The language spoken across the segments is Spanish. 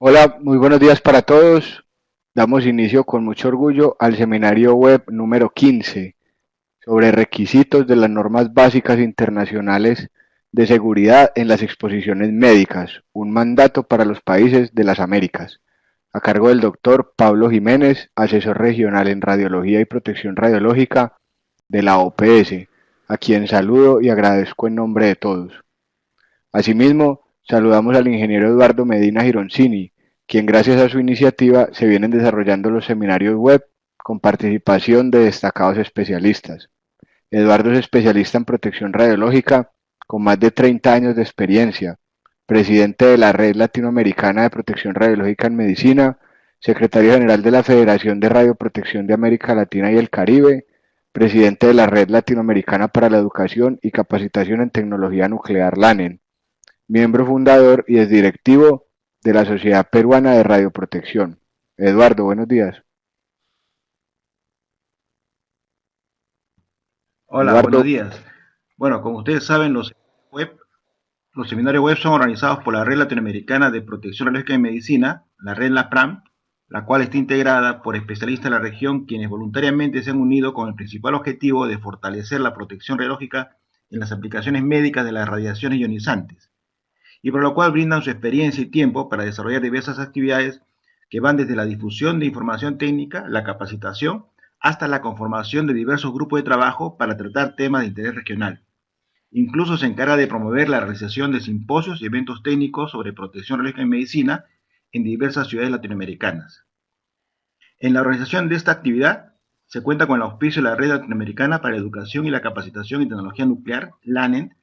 Hola, muy buenos días para todos. Damos inicio con mucho orgullo al seminario web número 15 sobre requisitos de las normas básicas internacionales de seguridad en las exposiciones médicas, un mandato para los países de las Américas, a cargo del doctor Pablo Jiménez, asesor regional en radiología y protección radiológica de la OPS, a quien saludo y agradezco en nombre de todos. Asimismo, saludamos al ingeniero Eduardo Medina Gironcini, quien gracias a su iniciativa se vienen desarrollando los seminarios web con participación de destacados especialistas. Eduardo es especialista en protección radiológica con más de 30 años de experiencia, presidente de la Red Latinoamericana de Protección Radiológica en Medicina, secretario general de la Federación de Radioprotección de América Latina y el Caribe, presidente de la Red Latinoamericana para la Educación y Capacitación en Tecnología Nuclear LANEN, miembro fundador y exdirectivo de la Sociedad Peruana de Radioprotección. Eduardo, buenos días. Hola, buenos Eduardo, días. Bueno, como ustedes saben, web, los seminarios web son organizados por la Red Latinoamericana de Protección Radiológica en Medicina, la Red LAPRAM, la cual está integrada por especialistas de la región quienes voluntariamente se han unido con el principal objetivo de fortalecer la protección radiológica en las aplicaciones médicas de las radiaciones ionizantes, y por lo cual brindan su experiencia y tiempo para desarrollar diversas actividades que van desde la difusión de información técnica, la capacitación, hasta la conformación de diversos grupos de trabajo para tratar temas de interés regional. Incluso se encarga de promover la realización de simposios y eventos técnicos sobre protección radiológica en medicina en diversas ciudades latinoamericanas. En la organización de esta actividad se cuenta con el auspicio de la Red Latinoamericana para la Educación y la Capacitación en Tecnología Nuclear, LANEN,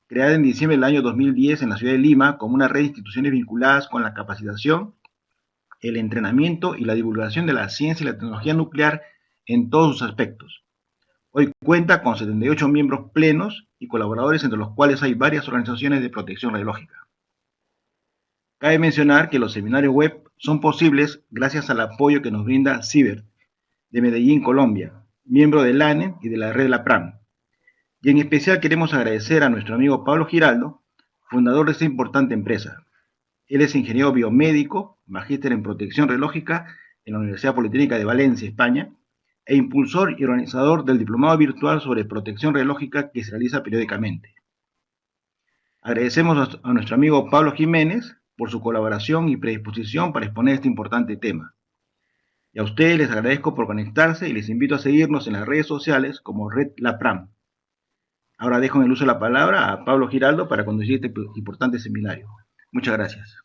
creada en diciembre del año 2010 en la ciudad de Lima como una red de instituciones vinculadas con la capacitación, el entrenamiento y la divulgación de la ciencia y la tecnología nuclear en todos sus aspectos. Hoy cuenta con 78 miembros plenos y colaboradores, entre los cuales hay varias organizaciones de protección radiológica. Cabe mencionar que los seminarios web son posibles gracias al apoyo que nos brinda CIBER, de Medellín, Colombia, miembro del ANE y de la red LAPRAM. Y en especial queremos agradecer a nuestro amigo Pablo Giraldo, fundador de esta importante empresa. Él es ingeniero biomédico, magíster en protección radiológica en la Universidad Politécnica de Valencia, España, e impulsor y organizador del diplomado virtual sobre protección radiológica que se realiza periódicamente. Agradecemos a nuestro amigo Pablo Jiménez por su colaboración y predisposición para exponer este importante tema. Y a ustedes les agradezco por conectarse y les invito a seguirnos en las redes sociales como Red LAPRAM. Ahora dejo en el uso de la palabra a Pablo Giraldo para conducir este importante seminario. Muchas gracias.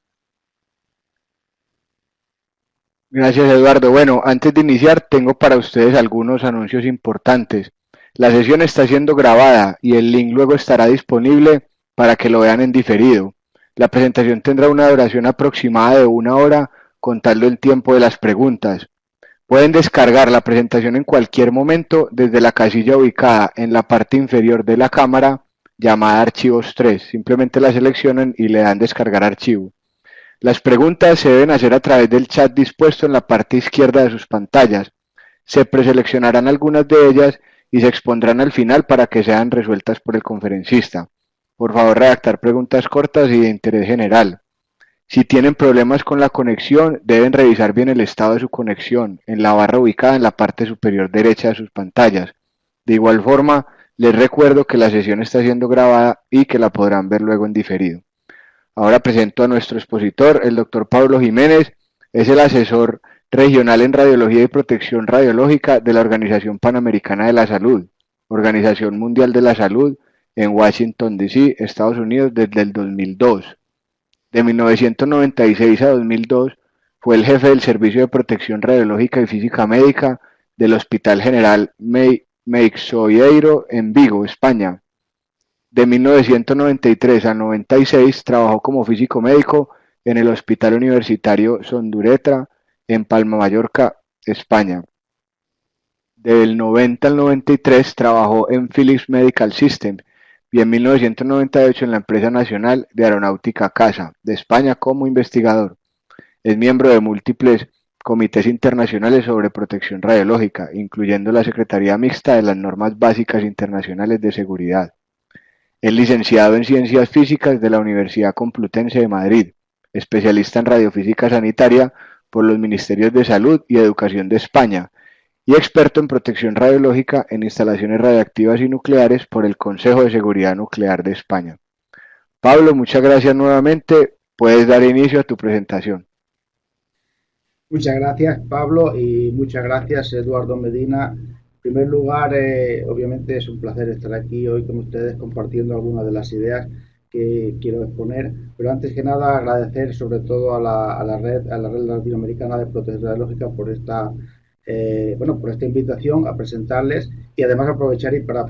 gracias Eduardo. Bueno, antes de iniciar tengo para ustedes algunos anuncios importantes. La sesión está siendo grabada y el link luego estará disponible para que lo vean en diferido. La presentación tendrá una duración aproximada de 1 hora contando el tiempo de las preguntas. Pueden descargar la presentación en cualquier momento desde la casilla ubicada en la parte inferior de la cámara llamada Archivos 3. Simplemente la seleccionan y le dan descargar archivo. Las preguntas se deben hacer a través del chat dispuesto en la parte izquierda de sus pantallas. Se preseleccionarán algunas de ellas y se expondrán al final para que sean resueltas por el conferencista. Por favor, redactar preguntas cortas y de interés general. Si tienen problemas con la conexión, deben revisar bien el estado de su conexión en la barra ubicada en la parte superior derecha de sus pantallas. De igual forma, les recuerdo que la sesión está siendo grabada y que la podrán ver luego en diferido. Ahora presento a nuestro expositor, el doctor Pablo Jiménez, es el asesor regional en radiología y protección radiológica de la Organización Panamericana de la Salud, Organización Mundial de la Salud, en Washington, D.C., Estados Unidos, desde el 2002. De 1996 a 2002 fue el jefe del Servicio de Protección Radiológica y Física Médica del Hospital General Meixoeiro en Vigo, España. De 1993 a 96 trabajó como físico médico en el Hospital Universitario Sonduretra en Palma, Mallorca, España. Del 90 al 93 trabajó en Philips Medical Systems y en 1998 en la Empresa Nacional de Aeronáutica CASA de España como investigador. Es miembro de múltiples comités internacionales sobre protección radiológica, incluyendo la Secretaría Mixta de las Normas Básicas Internacionales de Seguridad. Es licenciado en Ciencias Físicas de la Universidad Complutense de Madrid. especialista en radiofísica sanitaria por los Ministerios de Salud y Educación de España, y experto en protección radiológica en instalaciones radiactivas y nucleares por el Consejo de Seguridad Nuclear de España. Pablo, muchas gracias nuevamente. Puedes dar inicio a tu presentación. Muchas gracias, Pablo, y muchas gracias, Eduardo Medina. En primer lugar, obviamente es un placer estar aquí hoy con ustedes compartiendo algunas de las ideas que quiero exponer, pero antes que nada agradecer sobre todo a la red latinoamericana de protección radiológica por esta invitación a presentarles, y además aprovechar y para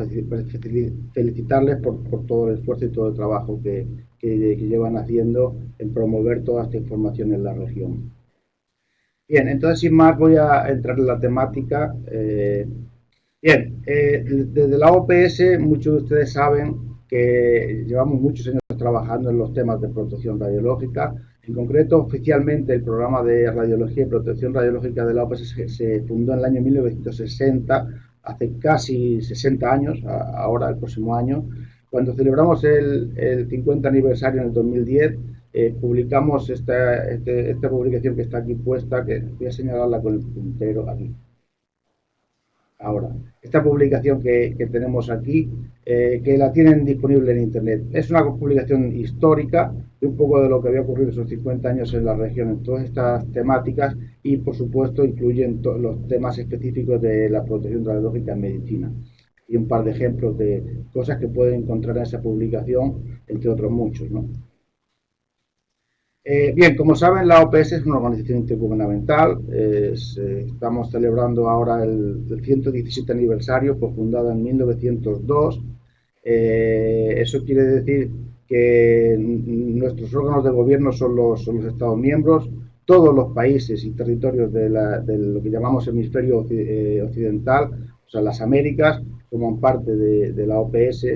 felicitarles por todo el esfuerzo y todo el trabajo que llevan haciendo en promover toda esta información en la región. Bien, entonces sin más voy a entrar en la temática. Desde la OPS muchos de ustedes saben que llevamos muchos años trabajando en los temas de protección radiológica. En concreto, oficialmente el programa de radiología y protección radiológica de la OPS se fundó en el año 1960, hace casi 60 años, ahora el próximo año. Cuando celebramos el 50 aniversario en el 2010, publicamos esta publicación que está aquí puesta, que voy a señalarla con el puntero aquí. Ahora, esta publicación que tenemos aquí, que la tienen disponible en Internet, es una publicación histórica de un poco de lo que había ocurrido esos 50 años en la región, en todas estas temáticas, y por supuesto incluyen los temas específicos de la protección radiológica en medicina. Y un par de ejemplos de cosas que pueden encontrar en esa publicación, entre otros muchos, ¿no? Bien, como saben, la OPS es una organización intergubernamental. Estamos celebrando ahora el 117 aniversario, fue fundada en 1902. Eso quiere decir que nuestros órganos de gobierno son los Estados miembros. Todos los países y territorios de lo que llamamos hemisferio occidental, o sea, las Américas, forman parte de la OPS,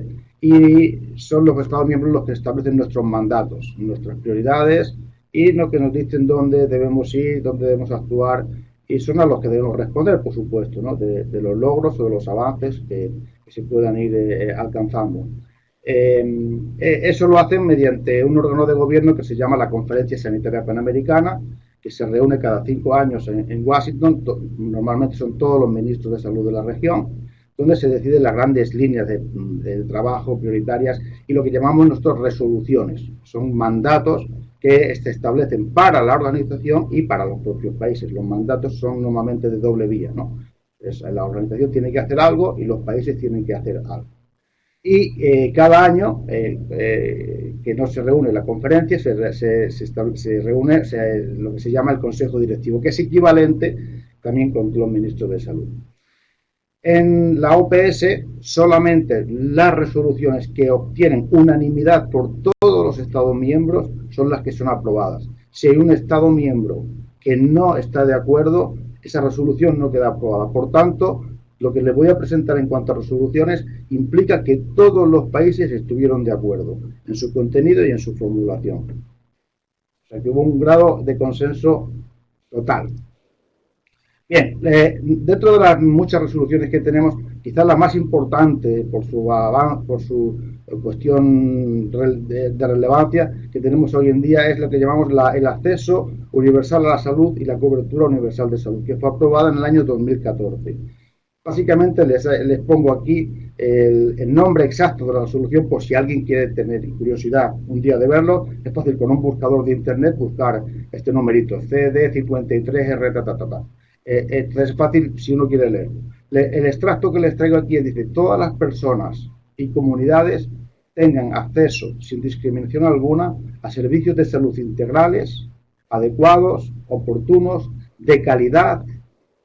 y son los Estados miembros los que establecen nuestros mandatos, nuestras prioridades, y lo que nos dicen dónde debemos ir, dónde debemos actuar, y son a los que debemos responder, por supuesto, ¿no? de los logros o de los avances que se puedan ir alcanzando. Eso lo hacen mediante un órgano de gobierno que se llama la Conferencia Sanitaria Panamericana, que se reúne cada 5 años en Washington. Normalmente son todos los ministros de salud de la región, donde se deciden las grandes líneas de trabajo prioritarias y lo que llamamos nuestras resoluciones. Son mandatos que se establecen para la organización y para los propios países. Los mandatos son normalmente de doble vía, ¿no? La organización tiene que hacer algo y los países tienen que hacer algo. Y cada año que no se reúne la conferencia, se reúne lo que se llama el Consejo Directivo, que es equivalente también con los ministros de salud. En la OPS, solamente las resoluciones que obtienen unanimidad por todos los Estados miembros son las que son aprobadas. Si hay un Estado miembro que no está de acuerdo, esa resolución no queda aprobada. Por tanto, lo que les voy a presentar en cuanto a resoluciones implica que todos los países estuvieron de acuerdo en su contenido y en su formulación. O sea, que hubo un grado de consenso total. Bien, dentro de las muchas resoluciones que tenemos, quizás la más importante por su cuestión de relevancia que tenemos hoy en día es lo que llamamos el acceso universal a la salud y la cobertura universal de salud, que fue aprobada en el año 2014. Básicamente les pongo aquí el nombre exacto de la resolución por si alguien quiere tener curiosidad un día de verlo. Es fácil con un buscador de internet buscar este numerito, CD53R. Es fácil si uno quiere leer. El extracto que les traigo aquí dice: todas las personas y comunidades tengan acceso sin discriminación alguna a servicios de salud integrales, adecuados, oportunos, de calidad,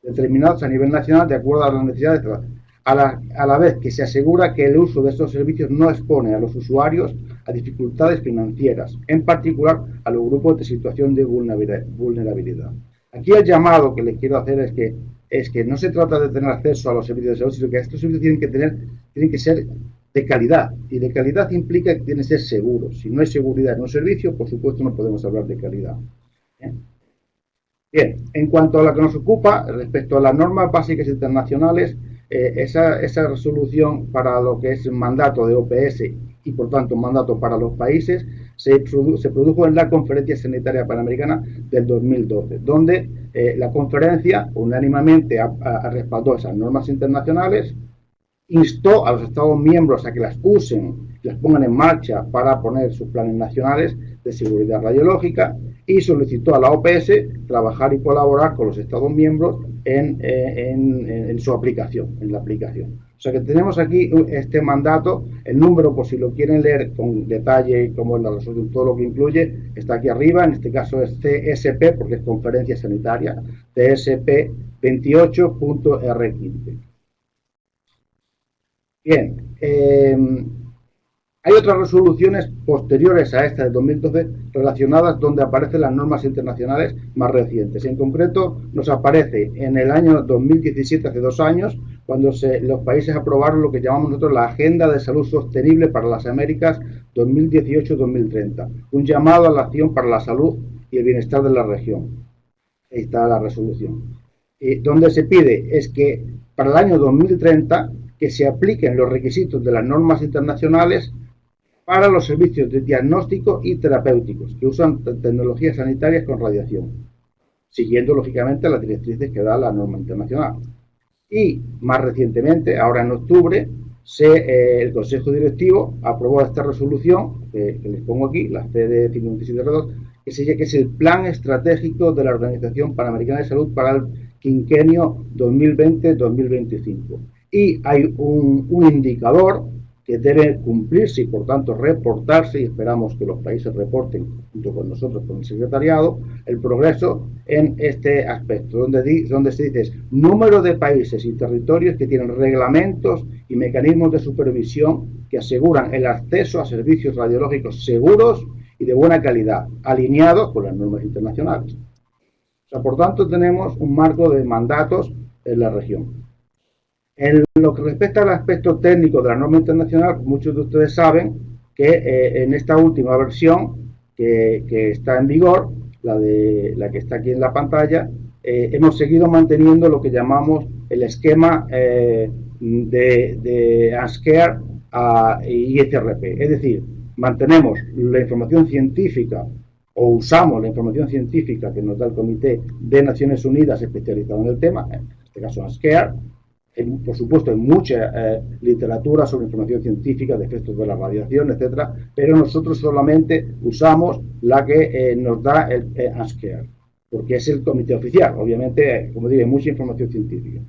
determinados a nivel nacional de acuerdo a las necesidades, a la vez que se asegura que el uso de estos servicios no expone a los usuarios a dificultades financieras, en particular a los grupos de situación de vulnerabilidad. Aquí el llamado que les quiero hacer es que no se trata de tener acceso a los servicios de salud, sino que estos servicios tienen que ser de calidad, y de calidad implica que tienen que ser seguros. Si no hay seguridad en un servicio, por supuesto no podemos hablar de calidad. Bien, en cuanto a lo que nos ocupa, respecto a las normas básicas internacionales, esa resolución para lo que es el mandato de OPS y por tanto un mandato para los países, se produjo en la Conferencia Sanitaria Panamericana del 2012, donde la conferencia unánimemente respaldó esas normas internacionales, instó a los Estados miembros a que las usen, las pongan en marcha para poner sus planes nacionales de seguridad radiológica y solicitó a la OPS trabajar y colaborar con los Estados miembros en su aplicación, en la aplicación. O sea que tenemos aquí este mandato, el número, por si lo quieren leer con detalle, como en la resolución, todo lo que incluye, está aquí arriba, en este caso es CSP, porque es Conferencia Sanitaria, CSP 28.R15. Bien, hay otras resoluciones posteriores a esta de 2012 relacionadas donde aparecen las normas internacionales más recientes. En concreto, nos aparece en el año 2017, hace 2 años, cuando los países aprobaron lo que llamamos nosotros la Agenda de Salud Sostenible para las Américas 2018-2030, un llamado a la acción para la salud y el bienestar de la región. Ahí está la resolución. Donde se pide es que para el año 2030 que se apliquen los requisitos de las normas internacionales para los servicios de diagnóstico y terapéuticos que usan tecnologías sanitarias con radiación, siguiendo lógicamente las directrices que da la norma internacional. Y más recientemente, ahora en octubre, el Consejo Directivo aprobó esta resolución, que les pongo aquí, la CD 57R2, que es el Plan Estratégico de la Organización Panamericana de Salud para el quinquenio 2020-2025. Y hay un indicador que debe cumplirse y por tanto reportarse, y esperamos que los países reporten junto con nosotros, con el secretariado, el progreso en este aspecto, donde se dice número de países y territorios que tienen reglamentos y mecanismos de supervisión que aseguran el acceso a servicios radiológicos seguros y de buena calidad, alineados con las normas internacionales. O sea, por tanto, tenemos un marco de mandatos en la región. En lo que respecta al aspecto técnico de la norma internacional, muchos de ustedes saben que en esta última versión que está en vigor, la que está aquí en la pantalla, hemos seguido manteniendo lo que llamamos el esquema de ASCARE y ICRP. Es decir, mantenemos la información científica o usamos la información científica que nos da el Comité de Naciones Unidas especializado en el tema, en este caso ASCARE. Por supuesto, hay mucha literatura sobre información científica de efectos de la radiación, etcétera, pero nosotros solamente usamos la que nos da el ASCARE, porque es el comité oficial. Obviamente, como digo, hay mucha información científica.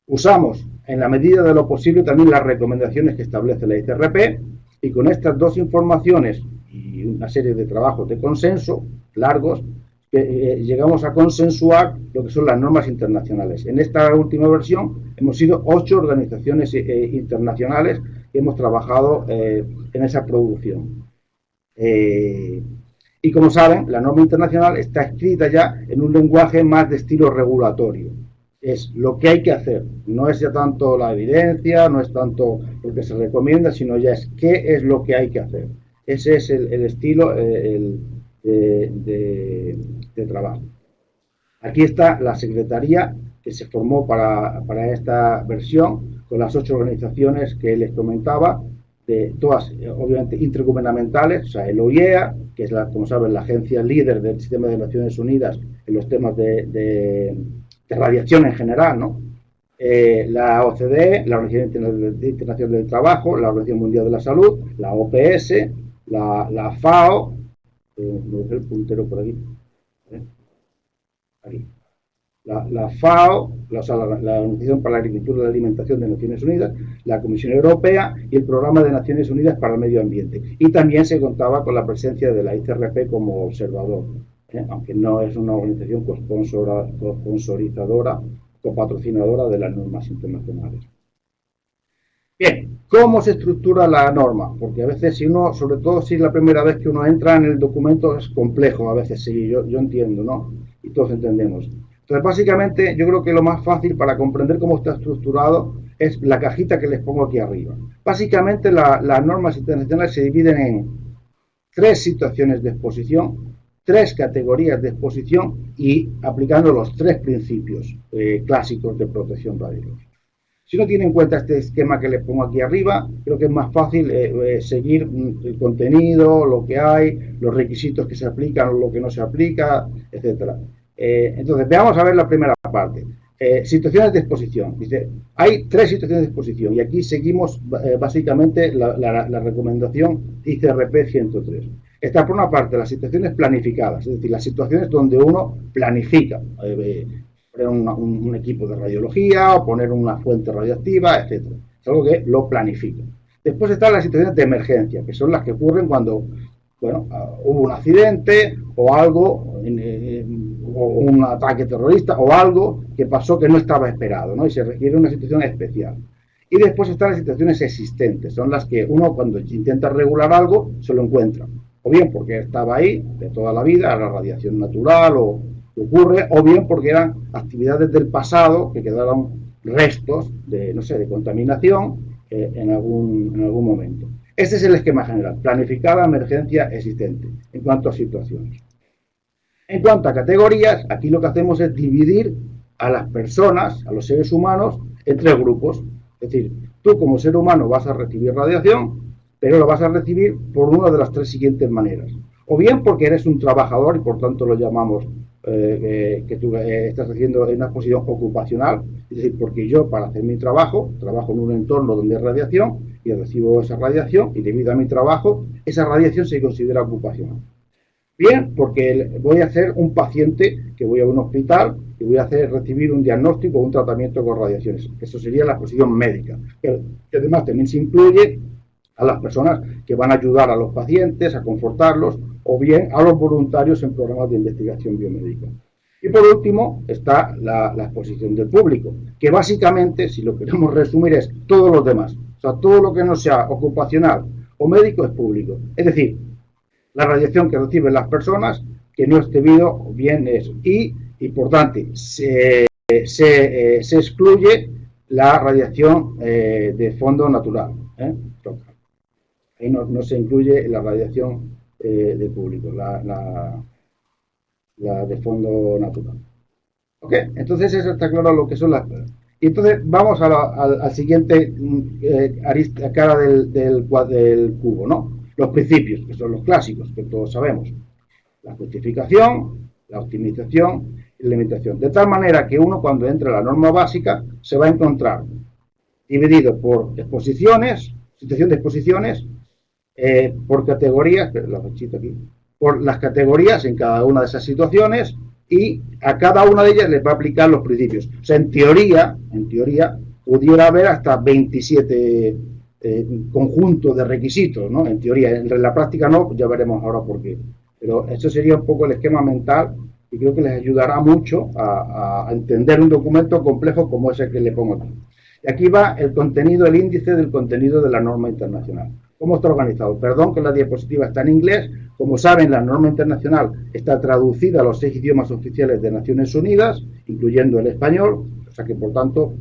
Usamos, en la medida de lo posible, también las recomendaciones que establece la ICRP, y con estas dos informaciones y una serie de trabajos de consenso largos, llegamos a consensuar lo que son las normas internacionales. En esta última versión hemos sido 8 organizaciones internacionales que hemos trabajado en esa producción. Y como saben, la norma internacional está escrita ya en un lenguaje más de estilo regulatorio. Es lo que hay que hacer, no es ya tanto la evidencia, no es tanto lo que se recomienda, sino ya es qué es lo que hay que hacer. Ese es el estilo de trabajo. Aquí está la secretaría que se formó para esta versión, con las 8 organizaciones que les comentaba, de todas obviamente intergubernamentales, o sea, el OIEA, que es, como saben, la agencia líder del sistema de Naciones Unidas en los temas de radiación en general, ¿no? La OCDE, la Organización Internacional del Trabajo, la Organización Mundial de la Salud, la OPS, la FAO, me dejé el puntero por aquí, aquí. La FAO, la Organización para la Agricultura y la Alimentación de Naciones Unidas, la Comisión Europea y el Programa de Naciones Unidas para el Medio Ambiente. Y también se contaba con la presencia de la ICRP como observador, aunque no es una organización sponsorizadora o patrocinadora de las normas internacionales. Bien, ¿cómo se estructura la norma? Porque a veces si uno, sobre todo si es la primera vez que uno entra en el documento, es complejo, a veces sí, yo entiendo, ¿no? Y todos entendemos. Entonces, básicamente, yo creo que lo más fácil para comprender cómo está estructurado es la cajita que les pongo aquí arriba. Básicamente, las normas internacionales se dividen en 3 situaciones de exposición, 3 categorías de exposición y aplicando los 3 principios clásicos de protección radiológica. Si uno tiene en cuenta este esquema que les pongo aquí arriba, creo que es más fácil seguir el contenido, lo que hay, los requisitos que se aplican o lo que no se aplica, etcétera. Entonces, veamos a ver la primera parte. Situaciones de exposición. Dice, hay 3 situaciones de exposición y aquí seguimos básicamente la recomendación ICRP 103. Está por una parte las situaciones planificadas, es decir, las situaciones donde uno planifica. Poner un equipo de radiología o poner una fuente radioactiva, etcétera. Es algo que lo planifica. Después están las situaciones de emergencia, que son las que ocurren cuando, bueno, hubo un accidente o algo, o un ataque terrorista o algo que pasó que no estaba esperado, ¿no? Y se requiere una situación especial. Y después están las situaciones existentes, son las que uno cuando intenta regular algo se lo encuentra. O bien porque estaba ahí de toda la vida, la radiación natural o ocurre, o bien porque eran actividades del pasado que quedaron restos de, no sé, de contaminación en algún momento. Este es el esquema general, planificada, emergencia, existente, en cuanto a situaciones. En cuanto a categorías, aquí lo que hacemos es dividir a las personas, a los seres humanos, en 3 grupos. Es decir, tú como ser humano vas a recibir radiación, pero lo vas a recibir por una de las 3 siguientes maneras. O bien porque eres un trabajador y por tanto lo llamamos que tú estás haciendo en una posición ocupacional, es decir, porque yo para hacer mi trabajo en un entorno donde hay radiación y recibo esa radiación y debido a mi trabajo, esa radiación se considera ocupacional. Bien, porque voy a ser un paciente que voy a un hospital y voy a recibir un diagnóstico o un tratamiento con radiaciones. Eso sería la posición médica, que además también se incluye a las personas que van a ayudar a los pacientes, a confortarlos, o bien a los voluntarios en programas de investigación biomédica. Y por último está la exposición del público, que básicamente, si lo queremos resumir, es todos los demás. O sea, todo lo que no sea ocupacional o médico es público. Es decir, la radiación que reciben las personas, que no es debido bien eso. Y importante, se excluye la radiación de fondo natural. Ahí no se incluye la radiación de público, la de fondo natural. ¿Ok? Entonces eso está claro lo que son las... Y entonces vamos al siguiente cara del cubo, ¿no? Los principios, que son los clásicos, que todos sabemos. La justificación, la optimización y la limitación. De tal manera que uno cuando entre a la norma básica se va a encontrar dividido por exposiciones, situación de exposiciones, por categorías, la flechita aquí, por las categorías en cada una de esas situaciones y a cada una de ellas les va a aplicar los principios. O sea, en teoría, pudiera haber hasta 27 conjuntos de requisitos, ¿no? En teoría, en la práctica no, ya veremos ahora por qué. Pero eso sería un poco el esquema mental y creo que les ayudará mucho a entender un documento complejo como ese que le pongo aquí. Y aquí va el contenido, el índice del contenido de la norma internacional. ¿Cómo está organizado? Perdón que la diapositiva está en inglés. Como saben, la norma internacional está traducida a los 6 idiomas oficiales de Naciones Unidas, incluyendo el español, o sea que por tanto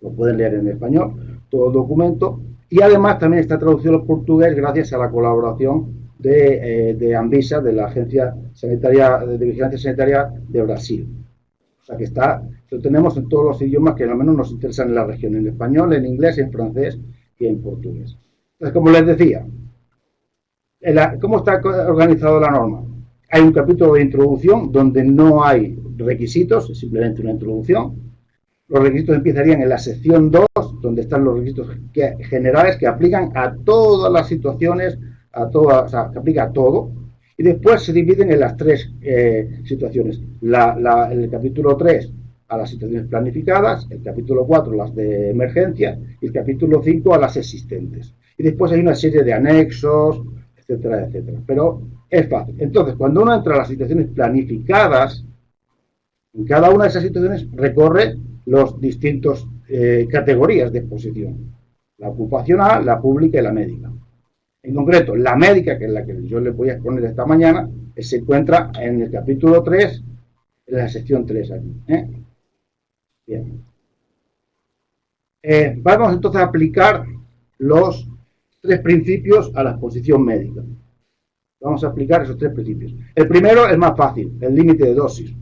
lo pueden leer en español, todo el documento. Y además también está traducido al portugués gracias a la colaboración de Anvisa, de la Agencia Sanitaria de Vigilancia Sanitaria de Brasil. O sea que lo tenemos en todos los idiomas que al menos nos interesan en la región, en español, en inglés, en francés y en portugués. Entonces, como les decía, ¿cómo está organizada la norma? Hay un capítulo de introducción donde no hay requisitos, es simplemente una introducción. Los requisitos empezarían en la sección 2, donde están los requisitos generales que aplican a todas las situaciones, o sea, que aplica a todo. Y después se dividen en las 3 situaciones. El capítulo 3 a las situaciones planificadas, el capítulo 4 las de emergencia y el capítulo 5 a las existentes. Y después hay una serie de anexos, etcétera, etcétera. Pero es fácil. Entonces, cuando uno entra a las situaciones planificadas, en cada una de esas situaciones recorre los distintos categorías de exposición. La ocupacional, la pública y la médica. En concreto, la médica, que es la que yo le voy a exponer esta mañana, se encuentra en el capítulo 3, en la sección 3 aquí. Bien. Vamos entonces a aplicar los 3 principios a la exposición médica. Vamos a aplicar esos 3 principios. El primero es más fácil, el límite de dosis.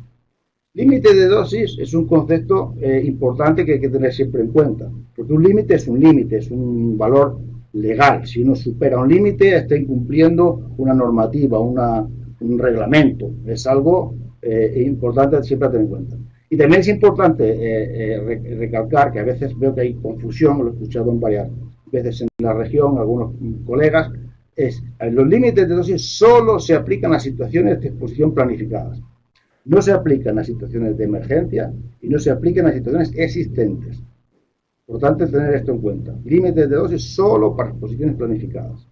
Límite de dosis es un concepto importante que hay que tener siempre en cuenta, porque un límite, es un valor legal. Si uno supera un límite, está incumpliendo una normativa, un reglamento. Es algo importante siempre a tener en cuenta. Y también es importante recalcar que a veces veo que hay confusión, lo he escuchado en varias veces en la región, algunos colegas, los límites de dosis solo se aplican a situaciones de exposición planificadas. No se aplican a situaciones de emergencia y no se aplican a situaciones existentes. Por tanto, tener esto en cuenta. Límites de dosis solo para exposiciones planificadas.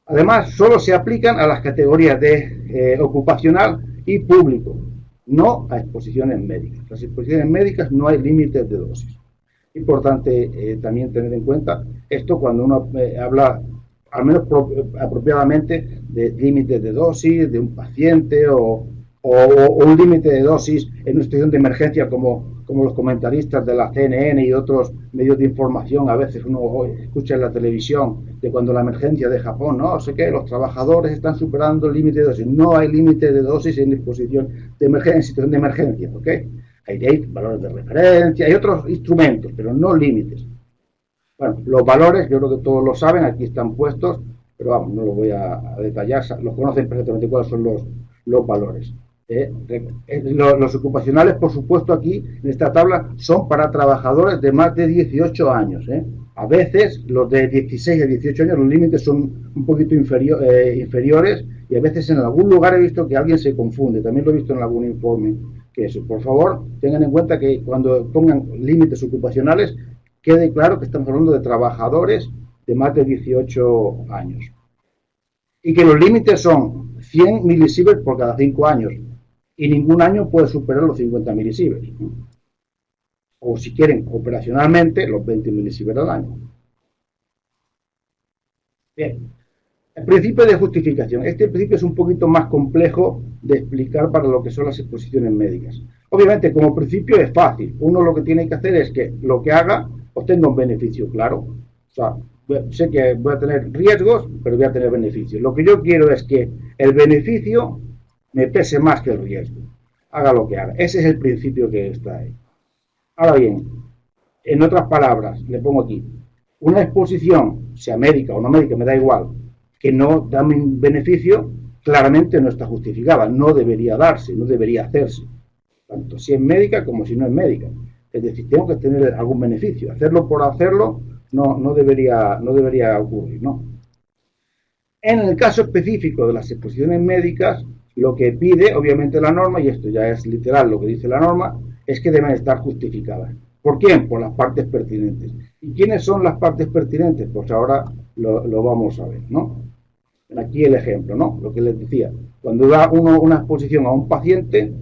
Además, solo se aplican a las categorías de ocupacional y público, no a exposiciones médicas. Las exposiciones médicas no hay límites de dosis. Importante también tener en cuenta esto cuando uno habla, al menos apropiadamente, de límites de dosis de un paciente o un límite de dosis en una situación de emergencia como los comentaristas de la CNN y otros medios de información. A veces uno escucha en la televisión de cuando la emergencia de Japón, no sé qué, los trabajadores están superando el límite de dosis. No hay límite de dosis en exposición de emergencia, en situación de emergencia, ¿ok? Hay valores de referencia, hay otros instrumentos, pero no límites. Bueno, los valores, yo creo que todos lo saben, aquí están puestos, pero vamos, no los voy a detallar, los conocen perfectamente cuáles son los valores. Los ocupacionales, por supuesto, aquí en esta tabla son para trabajadores de más de 18 años. A veces los de 16 a 18 años los límites son un poquito inferiores y a veces en algún lugar he visto que alguien se confunde. También lo he visto en algún informe. Que eso, por favor, tengan en cuenta que cuando pongan límites ocupacionales quede claro que estamos hablando de trabajadores de más de 18 años. Y que los límites son 100 milisieverts por cada 5 años. Y ningún año puede superar los 50 milisieverts. O si quieren, operacionalmente, los 20 milisieverts al año. Bien. El principio de justificación. Este principio es un poquito más complejo de explicar para lo que son las exposiciones médicas. Obviamente, como principio es fácil. Uno lo que tiene que hacer es que lo que haga obtenga un beneficio, claro. O sea, sé que voy a tener riesgos, pero voy a tener beneficios. Lo que yo quiero es que el beneficio me pese más que el riesgo. Haga lo que haga. Ese es el principio que está ahí. Ahora bien, en otras palabras, le pongo aquí, una exposición, sea médica o no médica, me da igual, que no da un beneficio, claramente no está justificada, no debería darse, no debería hacerse, tanto si es médica como si no es médica. Es decir, tengo que tener algún beneficio. Hacerlo por hacerlo no debería ocurrir, ¿no? En el caso específico de las exposiciones médicas, lo que pide, obviamente, la norma, y esto ya es literal lo que dice la norma, es que deben estar justificadas. ¿Por quién? Por las partes pertinentes. ¿Y quiénes son las partes pertinentes? Pues ahora lo vamos a ver, ¿no? Aquí el ejemplo, ¿no? Lo que les decía. Cuando da uno una exposición a un paciente,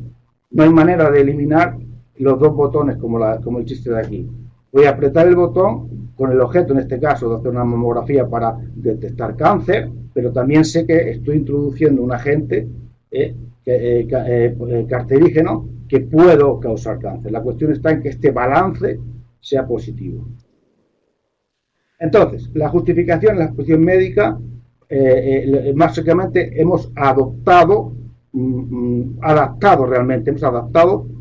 no hay manera de eliminar los dos botones como el chiste de aquí. Voy a apretar el botón con el objeto, en este caso, de hacer una mamografía para detectar cáncer, pero también sé que estoy introduciendo un agente cancerígeno que puedo causar cáncer. La cuestión está en que este balance sea positivo. Entonces, la justificación en la exposición médica, básicamente hemos adaptado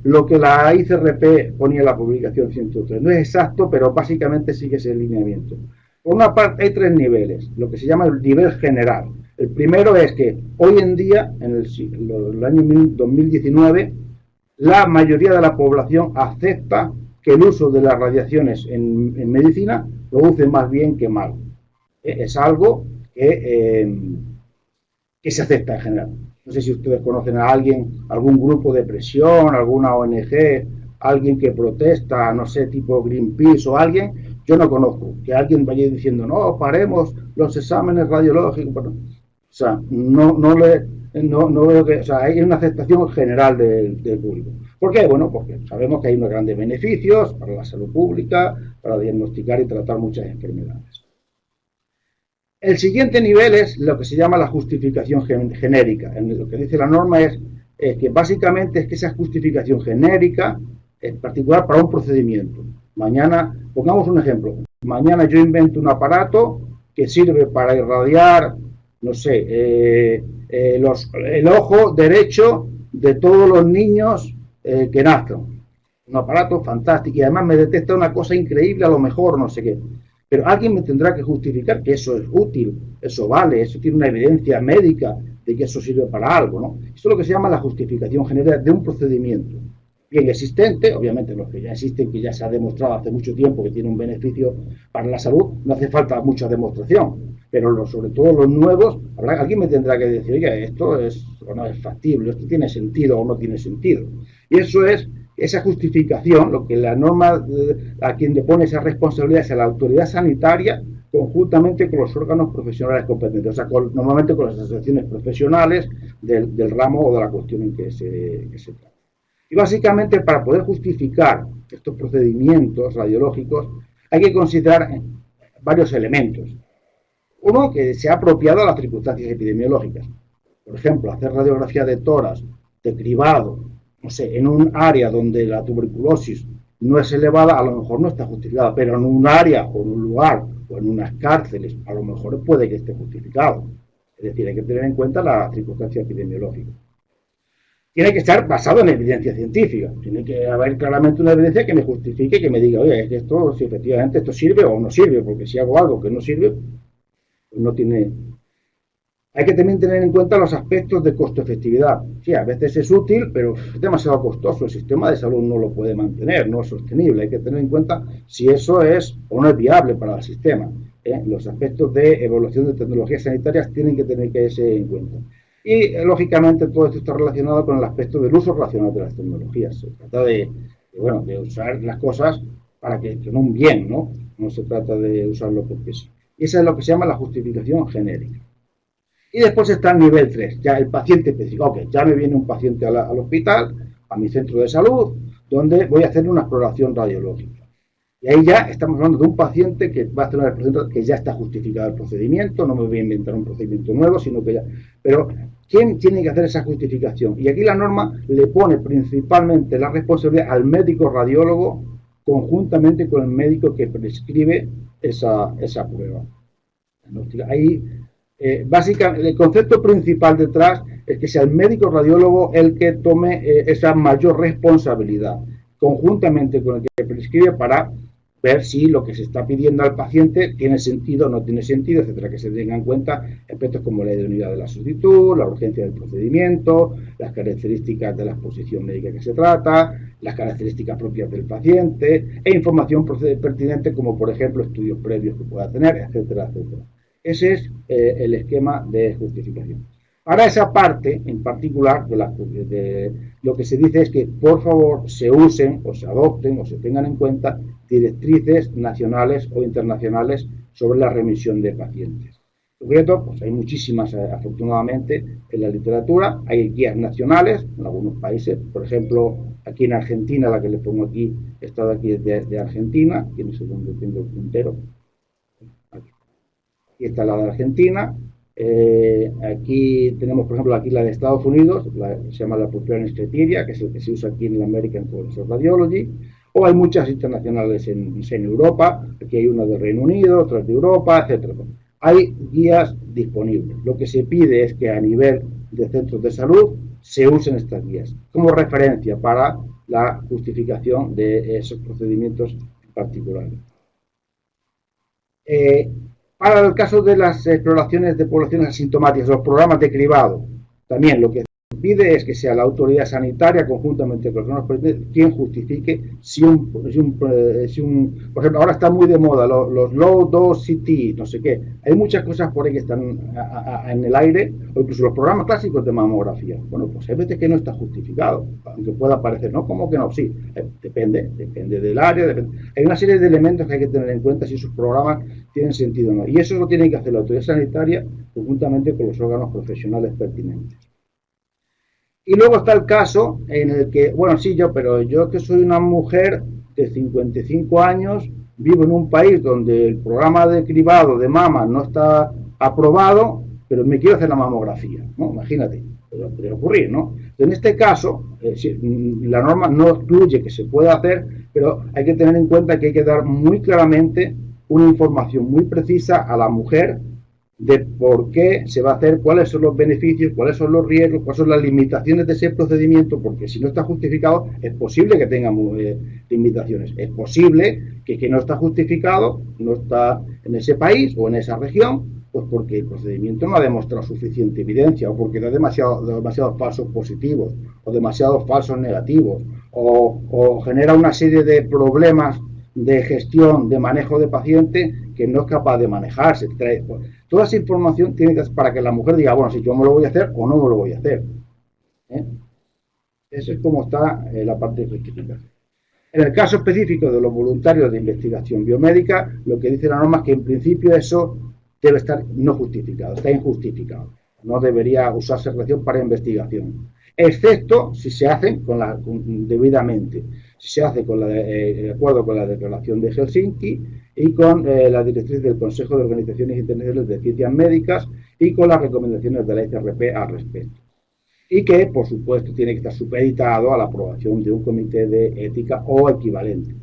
lo que la ICRP ponía en la publicación 103. No es exacto, pero básicamente sigue ese lineamiento. Por una parte, hay 3 niveles, lo que se llama el nivel general. El primero es que hoy en día, en el año 2019, la mayoría de la población acepta que el uso de las radiaciones en medicina produce más bien que mal. Es algo que se acepta en general. No sé si ustedes conocen a alguien, algún grupo de presión, alguna ONG, alguien que protesta, no sé, tipo Greenpeace o alguien. Yo no conozco que alguien vaya diciendo, no, paremos los exámenes radiológicos. Bueno, o sea, no veo que, o sea, hay una aceptación general del público. ¿Por qué? Bueno, porque sabemos que hay unos grandes beneficios para la salud pública, para diagnosticar y tratar muchas enfermedades. El siguiente nivel es lo que se llama la justificación genérica. Lo que dice la norma es que básicamente es que esa justificación genérica es particular para un procedimiento. Mañana, pongamos un ejemplo, mañana yo invento un aparato que sirve para irradiar, no sé, el ojo derecho de todos los niños Kenastron. Un aparato fantástico y además me detecta una cosa increíble, a lo mejor, no sé qué. Pero alguien me tendrá que justificar que eso es útil, eso vale, eso tiene una evidencia médica de que eso sirve para algo, ¿no? Eso es lo que se llama la justificación general de un procedimiento bien existente, obviamente los que ya existen, que ya se ha demostrado hace mucho tiempo que tiene un beneficio para la salud, no hace falta mucha demostración, pero sobre todo los nuevos, alguien me tendrá que decir, oye, esto es o no es factible, esto tiene sentido o no tiene sentido. Y eso es esa justificación, lo que la norma a quien le pone esa responsabilidad es a la autoridad sanitaria conjuntamente con los órganos profesionales competentes, o sea, normalmente con las asociaciones profesionales del ramo o de la cuestión en que se trata. Y básicamente para poder justificar estos procedimientos radiológicos hay que considerar varios elementos. Uno, que sea apropiado a las circunstancias epidemiológicas. Por ejemplo, hacer radiografía de tórax, de cribado, no sé, en un área donde la tuberculosis no es elevada, a lo mejor no está justificada, pero en un área o en un lugar o en unas cárceles, a lo mejor puede que esté justificado. Es decir, hay que tener en cuenta la circunstancia epidemiológica. Tiene que estar basado en evidencia científica. Tiene que haber claramente una evidencia que me justifique, que me diga, oye, es que esto, si efectivamente esto sirve o no sirve, porque si hago algo que no sirve, pues no tiene... Hay que también tener en cuenta los aspectos de costo-efectividad. Sí, a veces es útil, pero es demasiado costoso. El sistema de salud no lo puede mantener, no es sostenible. Hay que tener en cuenta si eso es o no es viable para el sistema. Los aspectos de evaluación de tecnologías sanitarias tienen que tener que tenerse en cuenta. Y, lógicamente, todo esto está relacionado con el aspecto del uso racional de las tecnologías. Se trata de usar las cosas para que son un bien, ¿no? No se trata de usarlo porque sí. Y esa es lo que se llama la justificación genérica. Y después está el nivel 3, ya el paciente específico. Ok, ya me viene un paciente al hospital, a mi centro de salud, donde voy a hacer una exploración radiológica. Y ahí ya estamos hablando de un paciente que va a hacer una exploración que ya está justificado el procedimiento, no me voy a inventar un procedimiento nuevo, sino que ya... Pero, ¿quién tiene que hacer esa justificación? Y aquí la norma le pone principalmente la responsabilidad al médico radiólogo conjuntamente con el médico que prescribe esa prueba. Ahí... básicamente, el concepto principal detrás es que sea el médico radiólogo el que tome esa mayor responsabilidad, conjuntamente con el que prescribe, para ver si lo que se está pidiendo al paciente tiene sentido o no tiene sentido, etcétera, que se tengan en cuenta aspectos como la idoneidad de la solicitud, la urgencia del procedimiento, las características de la exposición médica que se trata, las características propias del paciente e información pertinente como, por ejemplo, estudios previos que pueda tener, etcétera, etcétera. Ese es el esquema de justificación. Ahora, esa parte en particular de lo que se dice es que, por favor, se usen o se adopten o se tengan en cuenta directrices nacionales o internacionales sobre la remisión de pacientes. En concreto, pues hay muchísimas, afortunadamente, en la literatura. Hay guías nacionales en algunos países. Por ejemplo, aquí en Argentina, la que le pongo aquí, he estado aquí de Argentina. ¿Quién es donde tengo el puntero? Aquí está la de Argentina. Aquí tenemos, por ejemplo, aquí la de Estados Unidos, se llama la Purpurian Criteria, que es el que se usa aquí en la American College of Radiology. O hay muchas internacionales en Europa. Aquí hay una de Reino Unido, otras de Europa, etc. Hay guías disponibles. Lo que se pide es que a nivel de centros de salud se usen estas guías como referencia para la justificación de esos procedimientos particulares. Para el caso de las exploraciones de poblaciones asintomáticas, los programas de cribado, también lo que se pide es que sea la autoridad sanitaria, conjuntamente con los órganos, quien justifique si por ejemplo, ahora está muy de moda los low dose CT, no sé qué. Hay muchas cosas por ahí que están en el aire, o incluso los programas clásicos de mamografía. Bueno, pues hay veces que no está justificado, aunque pueda parecer, ¿no? ¿Cómo que no? Sí, depende del área. Hay una serie de elementos que hay que tener en cuenta si sus programas tienen sentido o no. Y eso lo tiene que hacer la autoridad sanitaria conjuntamente con los órganos profesionales pertinentes. Y luego está el caso en el que, bueno, sí, yo que soy una mujer de 55 años, vivo en un país donde el programa de cribado de mama no está aprobado, pero me quiero hacer la mamografía, ¿no? Imagínate, puede ocurrir, ¿no? En este caso, la norma no excluye que se pueda hacer, pero hay que tener en cuenta que hay que dar muy claramente una información muy precisa a la mujer de por qué se va a hacer, cuáles son los beneficios, cuáles son los riesgos, cuáles son las limitaciones de ese procedimiento, porque si no está justificado, es posible que tengamos limitaciones. Es posible que no está justificado, no está en ese país o en esa región, pues porque el procedimiento no ha demostrado suficiente evidencia, o porque da demasiados falsos positivos, o demasiados falsos negativos, o genera una serie de problemas de gestión, de manejo de paciente que no es capaz de manejarse. Toda esa información tiene que ser para que la mujer diga, bueno, si yo me lo voy a hacer o no me lo voy a hacer. Eso es como está la parte de justificación. En el caso específico de los voluntarios de investigación biomédica, lo que dice la norma es que en principio eso debe estar no justificado, está injustificado. No debería usarse relación para investigación, excepto si se hacen debidamente, si se hace de acuerdo con la Declaración de Helsinki y con la directriz del Consejo de Organizaciones Internacionales de Ciencias Médicas y con las recomendaciones de la ICRP al respecto. Y que, por supuesto, tiene que estar supeditado a la aprobación de un comité de ética o equivalente.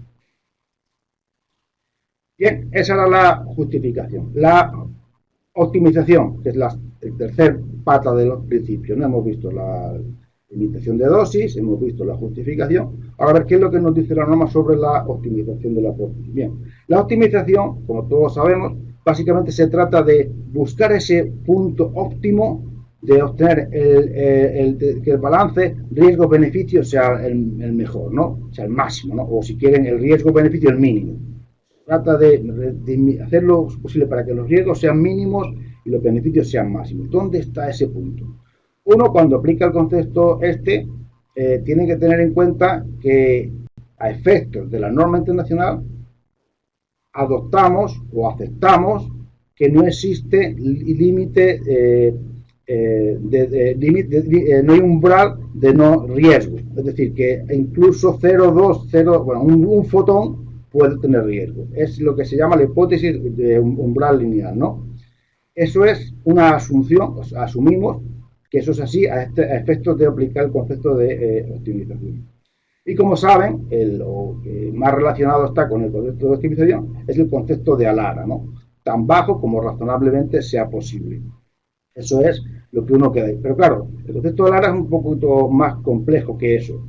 Bien, esa era la justificación. La optimización, que es el tercer pata de los principios. No hemos visto la limitación de dosis, hemos visto la justificación. Ahora a ver qué es lo que nos dice la norma sobre la optimización de la dosis. Bien, la optimización, como todos sabemos, básicamente se trata de buscar ese punto óptimo de obtener que el balance riesgo-beneficio sea el mejor, ¿no? O sea, el máximo, ¿no? O si quieren, el riesgo-beneficio el mínimo. Trata de hacer lo posible para que los riesgos sean mínimos y los beneficios sean máximos. ¿Dónde está ese punto? Uno, cuando aplica el concepto tiene que tener en cuenta que a efectos de la norma internacional adoptamos o aceptamos que no existe límite no hay umbral de no riesgo. Es decir, que incluso 0,2, 0, bueno, un fotón puede tener riesgo. Es lo que se llama la hipótesis de umbral lineal, ¿no? Eso es una asunción, o sea, asumimos que eso es así a efectos de aplicar el concepto de optimización. Y como saben, lo que más relacionado está con el concepto de optimización es el concepto de ALARA, ¿no? Tan bajo como razonablemente sea posible. Eso es lo que uno queda ahí. Pero claro, el concepto de ALARA es un poquito más complejo que eso.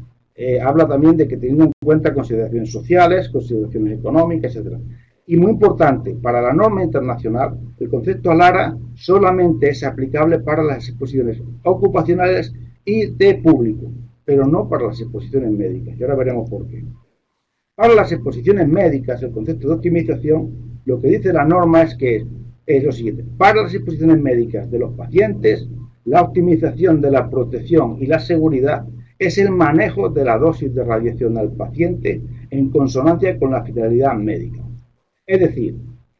Habla también de que teniendo en cuenta consideraciones sociales, consideraciones económicas, etc. Y muy importante, para la norma internacional, el concepto ALARA solamente es aplicable para las exposiciones ocupacionales y de público, pero no para las exposiciones médicas. Y ahora veremos por qué. Para las exposiciones médicas, el concepto de optimización, lo que dice la norma es que es lo siguiente. Para las exposiciones médicas de los pacientes, la optimización de la protección y la seguridad es el manejo de la dosis de radiación al paciente en consonancia con la finalidad médica. Es decir,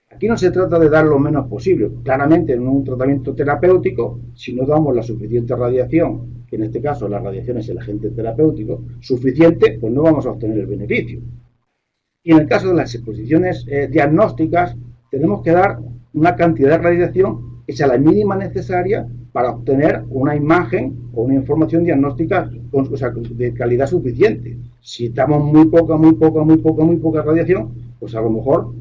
aquí no se trata de dar lo menos posible. Claramente, en un tratamiento terapéutico, si no damos la suficiente radiación, que en este caso la radiación es el agente terapéutico, suficiente, pues no vamos a obtener el beneficio. Y en el caso de las exposiciones diagnósticas, tenemos que dar una cantidad de radiación que sea la mínima necesaria para obtener una imagen o una información diagnóstica de calidad suficiente. Si damos muy poca radiación, pues a lo mejor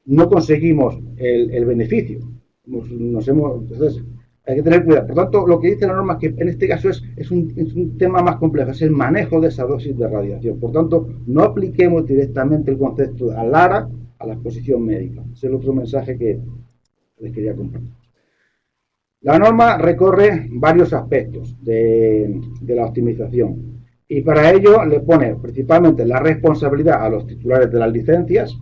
no conseguimos el beneficio. Entonces, hay que tener cuidado. Por tanto, lo que dice la norma es que en este caso es un tema más complejo, es el manejo de esa dosis de radiación. Por tanto, no apliquemos directamente el concepto de ALARA a la exposición médica. Ese es el otro mensaje que les quería compartir. La norma recorre varios aspectos de la optimización y para ello le pone principalmente la responsabilidad a los titulares de las licencias.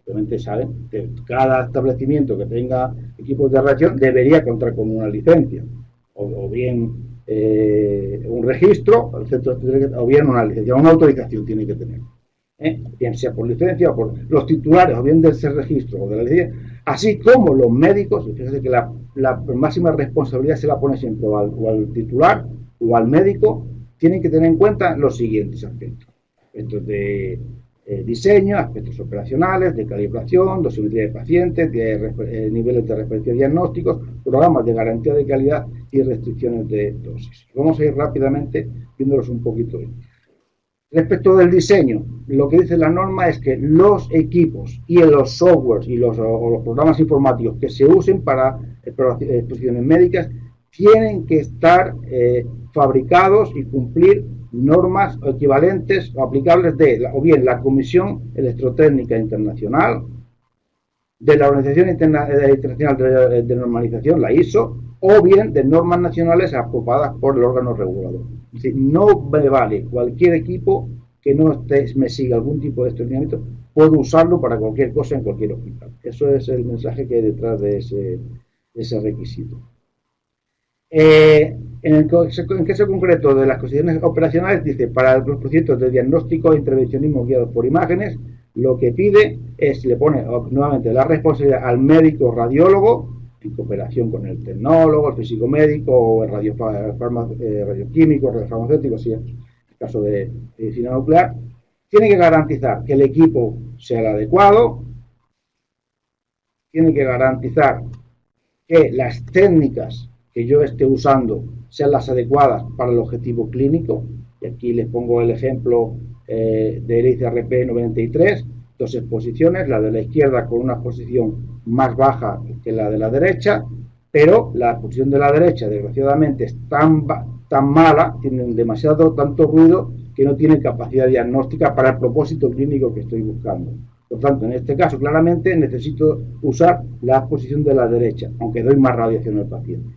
Obviamente saben que cada establecimiento que tenga equipos de radiación debería contar con una licencia o bien un registro, el centro o bien una licencia, una autorización tiene que tener. Bien sea por licencia o por los titulares o bien de ese registro o de la licencia, así como los médicos. Y fíjense que la máxima responsabilidad se la pone siempre o al titular o al médico. Tienen que tener en cuenta los siguientes aspectos: aspectos de diseño, aspectos operacionales, de calibración, dosimetría de pacientes, de niveles de referencia diagnósticos, programas de garantía de calidad y restricciones de dosis. Vamos a ir rápidamente viéndolos un poquito. Respecto del diseño, lo que dice la norma es que los equipos y los softwares y los programas informáticos que se usen para exposiciones médicas tienen que estar fabricados y cumplir normas equivalentes o aplicables de o bien la Comisión Electrotécnica Internacional, de la Organización Internacional de Normalización, la ISO, o bien de normas nacionales aprobadas por el órgano regulador. Es decir, no me vale cualquier equipo que no me siga algún tipo de lineamientos, puedo usarlo para cualquier cosa en cualquier hospital. Eso es el mensaje que hay detrás de ese requisito. En el caso concreto de las condiciones operacionales, dice, para los procedimientos de diagnóstico e intervencionismo guiados por imágenes, lo que pide es, le pone nuevamente la responsabilidad al médico radiólogo, en cooperación con el tecnólogo, el físico médico, o el radioquímico, el radiofarmacéutico, si es el caso de medicina nuclear, tiene que garantizar que el equipo sea el adecuado, tiene que garantizar que las técnicas que yo esté usando sean las adecuadas para el objetivo clínico. Y aquí les pongo el ejemplo del ICRP 93, dos exposiciones, la de la izquierda con una exposición más baja que la de la derecha, pero la exposición de la derecha, desgraciadamente, es tan mala, tienen tanto ruido, que no tiene capacidad diagnóstica para el propósito clínico que estoy buscando. Por tanto, en este caso, claramente necesito usar la exposición de la derecha, aunque doy más radiación al paciente.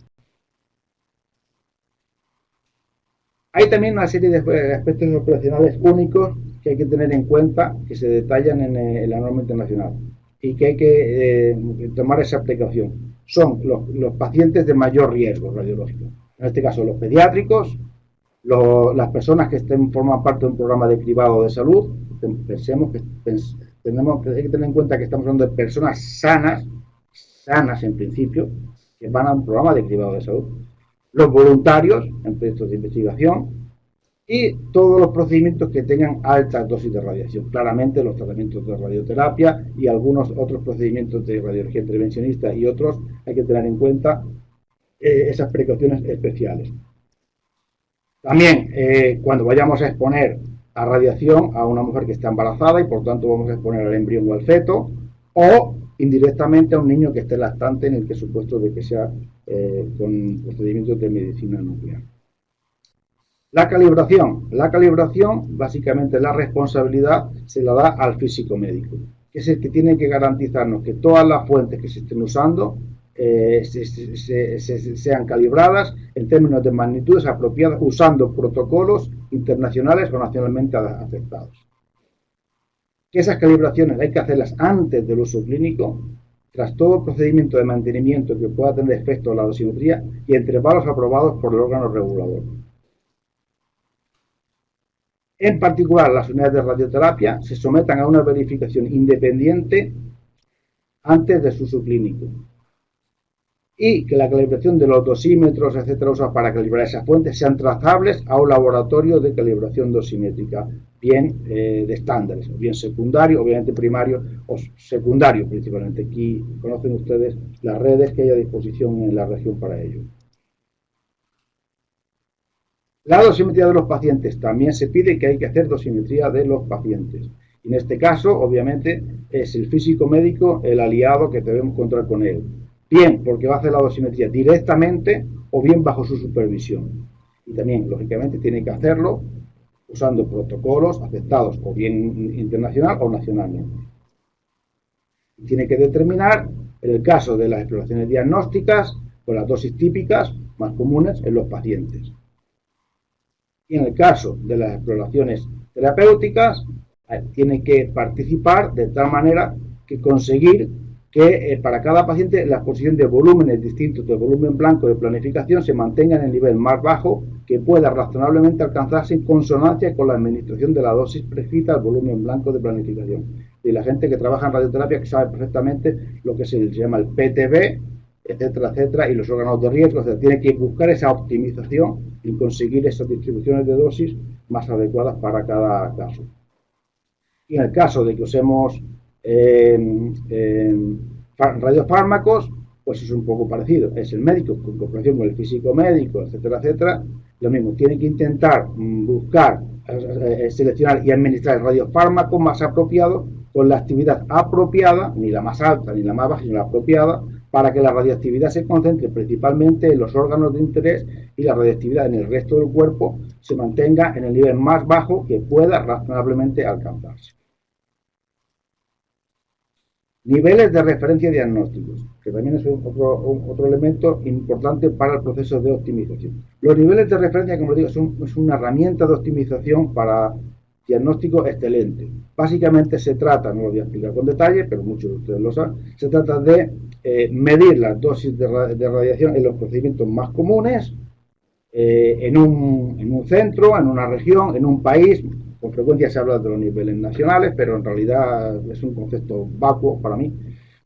Hay también una serie de aspectos operacionales únicos que hay que tener en cuenta, que se detallan en la norma internacional y que hay que tomar esa precaución. Son los pacientes de mayor riesgo radiológico. En este caso, los pediátricos, las personas que forman parte de un programa de cribado de salud. Pensemos que hay que tener en cuenta que estamos hablando de personas sanas en principio, que van a un programa de cribado de salud. Los voluntarios en proyectos de investigación y todos los procedimientos que tengan altas dosis de radiación. Claramente los tratamientos de radioterapia y algunos otros procedimientos de radiología intervencionista y otros, hay que tener en cuenta esas precauciones especiales. También cuando vayamos a exponer a radiación a una mujer que está embarazada y por tanto vamos a exponer al embrión o al feto, o indirectamente a un niño que esté lactante, en el que supuesto de que sea con procedimientos de medicina nuclear. La calibración, básicamente la responsabilidad se la da al físico médico, que es el que tiene que garantizarnos que todas las fuentes que se estén usando sean calibradas en términos de magnitudes apropiadas, usando protocolos internacionales o nacionalmente aceptados. Que esas calibraciones hay que hacerlas antes del uso clínico, tras todo procedimiento de mantenimiento que pueda tener efecto a la dosimetría y entre intervalos aprobados por el órgano regulador. En particular, las unidades de radioterapia se sometan a una verificación independiente antes de su uso clínico. Y que la calibración de los dosímetros, etcétera, usados para calibrar esas fuentes sean trazables a un laboratorio de calibración dosimétrica, bien de estándares, o bien secundario, obviamente primario o secundario principalmente. Aquí conocen ustedes las redes que hay a disposición en la región para ello. La dosimetría de los pacientes. También se pide que hay que hacer dosimetría de los pacientes. Y en este caso, obviamente, es el físico médico el aliado que debemos contar con él. Bien porque va a hacer la dosimetría directamente o bien bajo su supervisión. Y también, lógicamente, tiene que hacerlo usando protocolos aceptados o bien internacional o nacionalmente. Tiene que determinar, en el caso de las exploraciones diagnósticas, pues las dosis típicas más comunes en los pacientes. Y en el caso de las exploraciones terapéuticas, tiene que participar de tal manera que conseguir que para cada paciente la exposición de volúmenes distintos de volumen blanco de planificación se mantenga en el nivel más bajo que pueda razonablemente alcanzarse en consonancia con la administración de la dosis prescrita al volumen blanco de planificación. Y la gente que trabaja en radioterapia que sabe perfectamente lo que se llama el PTB, etcétera, etcétera, y los órganos de riesgo, o sea, tiene que buscar esa optimización y conseguir esas distribuciones de dosis más adecuadas para cada caso. Y en el caso de que usemos radiofármacos, pues es un poco parecido. Es el médico con cooperación con el físico médico, etcétera, etcétera. Lo mismo, tiene que intentar buscar seleccionar y administrar el radiofármaco más apropiado con la actividad apropiada, ni la más alta ni la más baja, sino la apropiada, para que la radioactividad se concentre principalmente en los órganos de interés y la radioactividad en el resto del cuerpo se mantenga en el nivel más bajo que pueda razonablemente alcanzarse. Niveles de referencia diagnósticos, que también es otro elemento importante para el proceso de optimización. Los niveles de referencia, como digo, es una herramienta de optimización para diagnóstico excelente. Básicamente se trata, no lo voy a explicar con detalle, pero muchos de ustedes lo saben, se trata de medir las dosis de radiación en los procedimientos más comunes, en un centro, en una región, en un país. Con frecuencia se habla de los niveles nacionales, pero en realidad es un concepto vacuo para mí.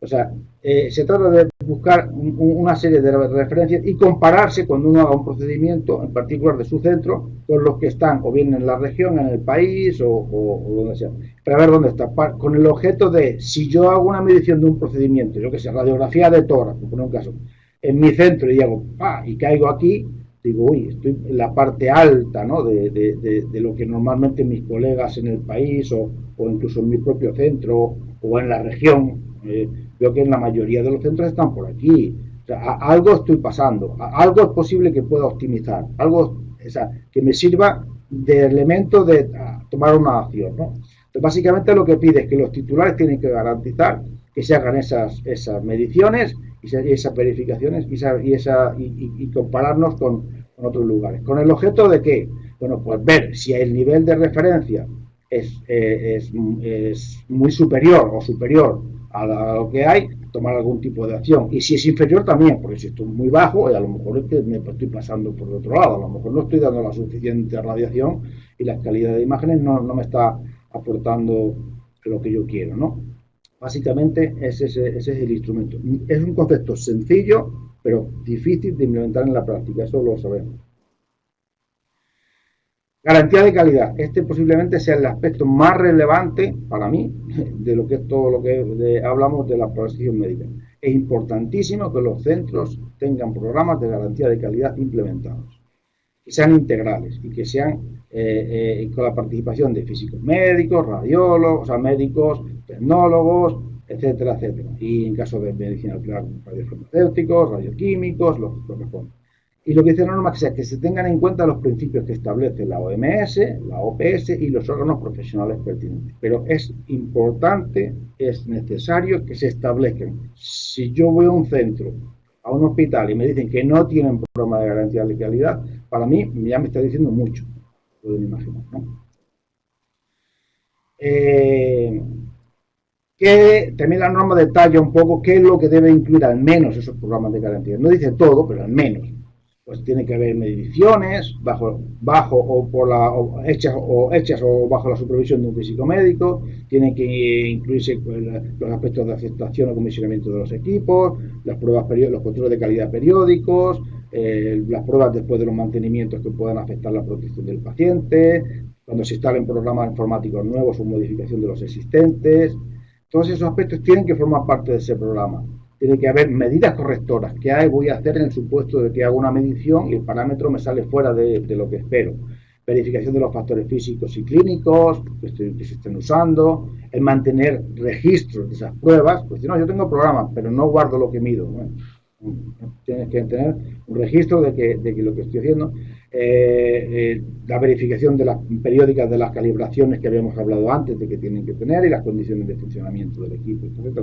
O sea, se trata de buscar una serie de referencias y compararse cuando uno haga un procedimiento, en particular de su centro, con los que están o bien en la región, en el país o donde sea, para ver dónde está, con el objeto de, si yo hago una medición de un procedimiento, yo que sé, radiografía de tórax, por poner un caso, en mi centro y hago, y caigo aquí, digo, uy, estoy en la parte alta, ¿no?, de lo que normalmente mis colegas en el país o incluso en mi propio centro o en la región, veo que en la mayoría de los centros están por aquí. O sea, algo estoy pasando, algo es posible que pueda optimizar, algo, o sea, que me sirva de elemento de tomar una acción, ¿no? Entonces, básicamente lo que pide es que los titulares tienen que garantizar que se hagan esas mediciones y esas verificaciones y compararnos con otros lugares. ¿Con el objeto de qué? Bueno, pues ver si el nivel de referencia es muy superior o superior a lo que hay, tomar algún tipo de acción. Y si es inferior también, porque si estoy muy bajo, a lo mejor es que me estoy pasando por el otro lado, a lo mejor no estoy dando la suficiente radiación y la calidad de imágenes no me está aportando lo que yo quiero, ¿no? Básicamente ese es el instrumento. Es un concepto sencillo, pero difícil de implementar en la práctica, eso lo sabemos. Garantía de calidad. Este posiblemente sea el aspecto más relevante para mí de lo que es todo lo que hablamos de la prestación médica. Es importantísimo que los centros tengan programas de garantía de calidad implementados, que sean integrales y que sean con la participación de físicos médicos, radiólogos, o sea, médicos, tecnólogos, etcétera, etcétera. Y en caso de medicina nuclear, radiofarmacéuticos, radioquímicos, lo que corresponde. Y lo que dice la norma es que se tengan en cuenta los principios que establece la OMS, la OPS y los órganos profesionales pertinentes. Pero es importante, es necesario que se establezcan. Si yo voy a un centro, a un hospital y me dicen que no tienen programa de garantía de calidad, para mí ya me está diciendo mucho, pueden imaginar, ¿no? Que también la norma detalla un poco qué es lo que debe incluir al menos esos programas de garantía. No dice todo, pero al menos. Pues tiene que haber mediciones hechas o bajo la supervisión de un físico médico, tienen que incluirse los aspectos de aceptación o comisionamiento de los equipos, las pruebas los controles de calidad periódicos, las pruebas después de los mantenimientos que puedan afectar la protección del paciente, cuando se instalen programas informáticos nuevos o modificación de los existentes. Todos esos aspectos tienen que formar parte de ese programa. Tiene que haber medidas correctoras. ¿Qué voy a hacer en el supuesto de que hago una medición y el parámetro me sale fuera de lo que espero? Verificación de los factores físicos y clínicos que se estén usando, el mantener registros de esas pruebas. Pues si no, yo tengo programas, pero no guardo lo que mido. Bueno, tienes que tener un registro de que lo que estoy haciendo. La verificación de las periódicas de las calibraciones que habíamos hablado antes de que tienen que tener y las condiciones de funcionamiento del equipo, etc.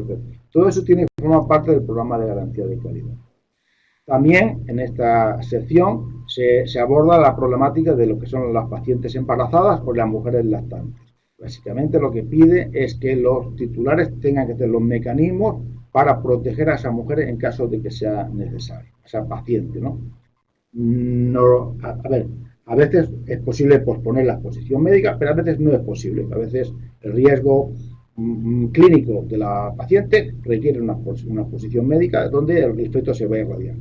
Todo eso tiene que formar parte del programa de garantía de calidad. También en esta sección se aborda la problemática de lo que son las pacientes embarazadas o las mujeres lactantes. Básicamente lo que pide es que los titulares tengan que tener los mecanismos para proteger a esas mujeres en caso de que sea necesario, a esa paciente, ¿no? A veces es posible posponer la exposición médica, pero a veces no es posible. A veces el riesgo clínico de la paciente requiere una exposición médica donde el efecto se va a irradiar.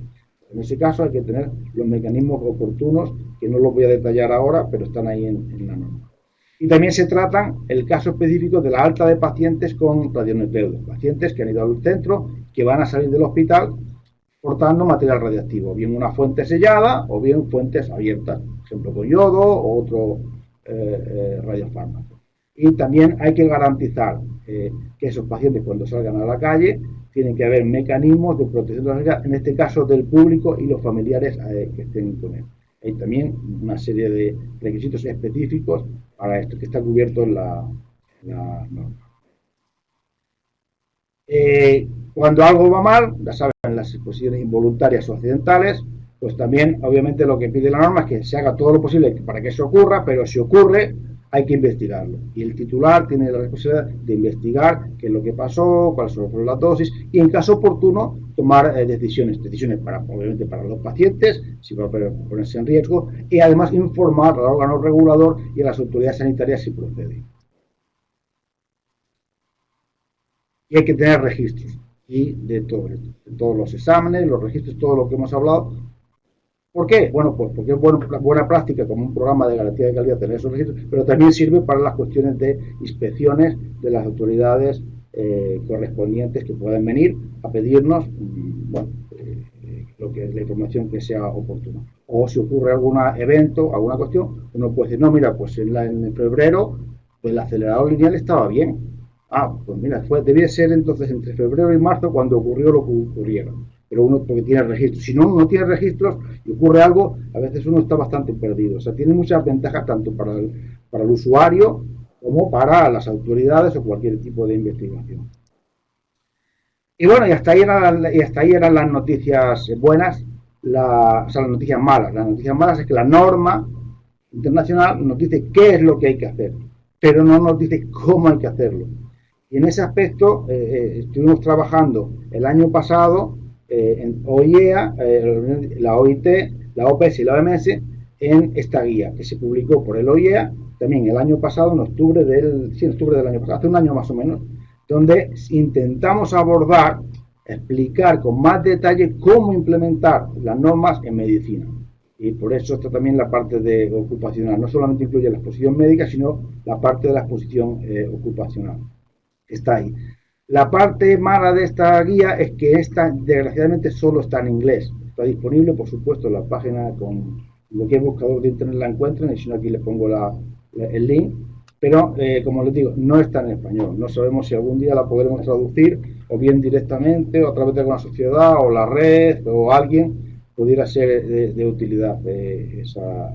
En ese caso hay que tener los mecanismos oportunos, que no los voy a detallar ahora, pero están ahí en la norma. Y también se tratan el caso específico de la alta de pacientes con radionucleidos, pacientes que han ido al centro, que van a salir del hospital portando material radiactivo, bien una fuente sellada o bien fuentes abiertas, por ejemplo con yodo o radiofármacos. Y también hay que garantizar que esos pacientes, cuando salgan a la calle, tienen que haber mecanismos de protección de la salud, en este caso del público y los familiares que estén con él. Hay también una serie de requisitos específicos para esto, que está cubierto en la norma. Cuando algo va mal, ya saben, las exposiciones involuntarias o accidentales, pues también, obviamente, lo que pide la norma es que se haga todo lo posible para que eso ocurra, pero si ocurre, hay que investigarlo. Y el titular tiene la responsabilidad de investigar qué es lo que pasó, cuáles son las dosis, y en caso oportuno, tomar decisiones para, obviamente, para los pacientes, si va a ponerse en riesgo, y además informar al órgano regulador y a las autoridades sanitarias si procede. Y hay que tener registros y de todo esto, de todos los exámenes, los registros, todo lo que hemos hablado. ¿Por qué? Bueno, pues porque es buena práctica como un programa de garantía de calidad tener esos registros, pero también sirve para las cuestiones de inspecciones de las autoridades correspondientes que pueden venir a pedirnos bueno, lo que es la información que sea oportuna. O si ocurre algún evento, alguna cuestión, uno puede decir, no, mira, pues en febrero pues el acelerador lineal estaba bien. Pues mira, debía ser entonces entre febrero y marzo cuando ocurrió lo que ocurriera. Pero uno porque tiene registros. Si no tiene registros y ocurre algo, a veces uno está bastante perdido. O sea, tiene muchas ventajas tanto para el usuario como para las autoridades o cualquier tipo de investigación. Y bueno, y hasta ahí eran las noticias buenas, o sea, las noticias malas. Las noticias malas es que la norma internacional nos dice qué es lo que hay que hacer, pero no nos dice cómo hay que hacerlo. Y en ese aspecto estuvimos trabajando el año pasado en OIEA, la OIT, la OPS y la OMS en esta guía que se publicó por el OIEA también el año pasado, en octubre del año pasado, hace un año más o menos, donde intentamos explicar con más detalle cómo implementar las normas en medicina. Y por eso está también la parte de ocupacional. No solamente incluye la exposición médica, sino la parte de la exposición ocupacional. Está ahí. La parte mala de esta guía es que esta, desgraciadamente, solo está en inglés. Está disponible, por supuesto, en la página con lo que es buscador de internet la encuentran, y si no, aquí les pongo el link. Pero, como les digo, no está en español. No sabemos si algún día la podremos traducir, o bien directamente, o a través de alguna sociedad, o la red, o alguien pudiera ser de utilidad esa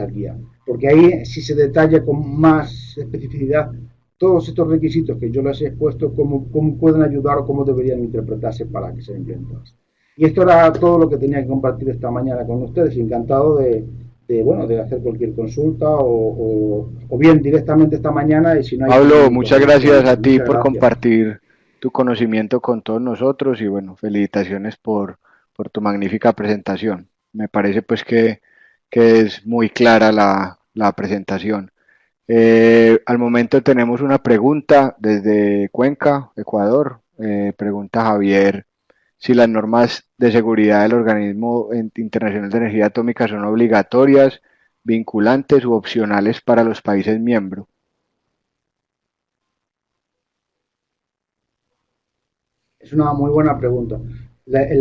guía. Porque ahí sí se detalla con más especificidad todos estos requisitos que yo les he expuesto, cómo pueden ayudar o cómo deberían interpretarse para que sean implementados. Y esto era todo lo que tenía que compartir esta mañana con ustedes. Encantado de hacer cualquier consulta o bien directamente esta mañana. Y si no hay Pablo, muchas gracias a ti por compartir tu conocimiento con todos nosotros y bueno, felicitaciones por tu magnífica presentación. Me parece pues que es muy clara la presentación. Al momento tenemos una pregunta desde Cuenca, Ecuador. Pregunta Javier si las normas de seguridad del Organismo Internacional de Energía Atómica son obligatorias, vinculantes u opcionales para los países miembros. Es una muy buena pregunta. La